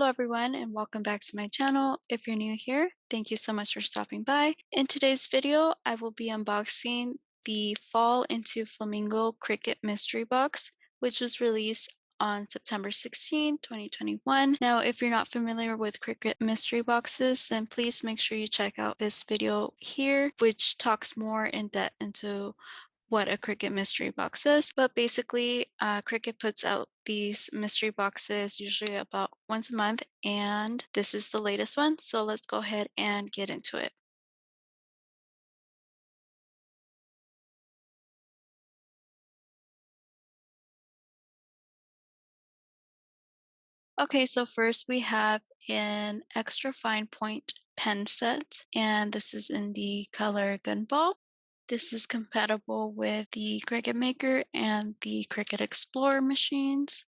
Hello everyone and welcome back to my channel. If you're new here, thank you so much for stopping by. In today's video, I will be unboxing the Fall into Flamingo Cricut Mystery Box, which was released on September 16, 2021. Now, if you're not familiar with Cricut Mystery Boxes, then please make sure you check out this video here, which talks more in depth into what a Cricut mystery box is. But basically, Cricut puts out these mystery boxes usually about once a month, and this is the latest one. So let's go ahead and get into it. Okay, so first we have an extra fine point pen set, and this is in the color Gunball. This is compatible with the Cricut Maker and the Cricut Explorer machines.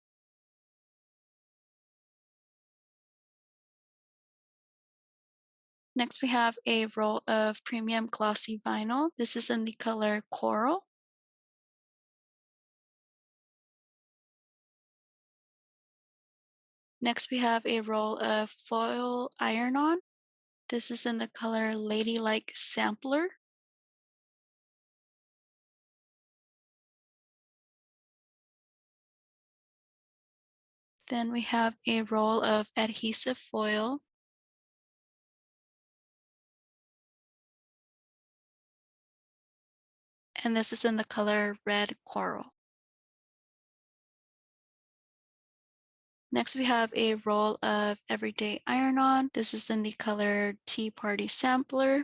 Next, we have a roll of premium glossy vinyl. This is in the color Coral. Next, we have a roll of foil iron-on. This is in the color Ladylike Sampler. Then we have a roll of adhesive foil. And this is in the color Red Coral. Next, we have a roll of Everyday Iron-On. This is in the color Tea Party Sampler.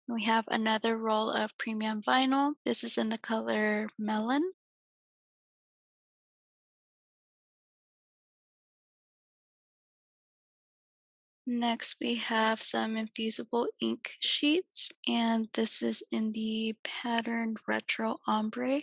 We have another roll of premium vinyl. This is in the color Melon. Next, we have some infusible ink sheets, and this is in the patterned retro ombre.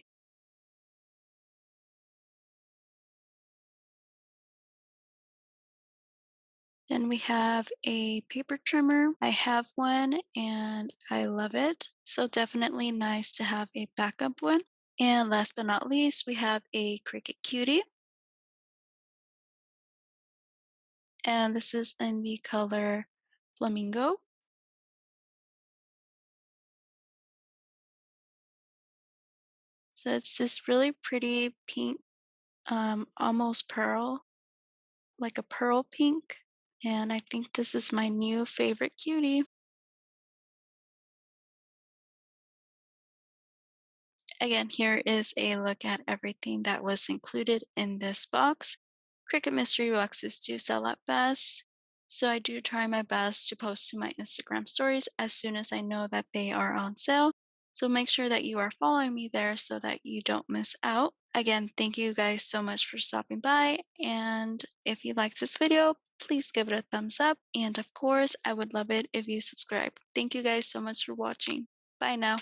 Then we have a paper trimmer. I have one and I love it. So definitely nice to have a backup one. And last but not least, we have a Cricut Cutie. And this is in the color Flamingo. So it's this really pretty pink, almost pearl, like a pearl pink. And I think this is my new favorite cutie. Again, here is a look at everything that was included in this box. Cricut mystery boxes do sell out fast, so I do try my best to post to my Instagram stories as soon as I know that they are on sale. So make sure that you are following me there so that you don't miss out. Again, thank you guys so much for stopping by, and if you liked this video, please give it a thumbs up, and of course, I would love it if you subscribe. Thank you guys so much for watching. Bye now.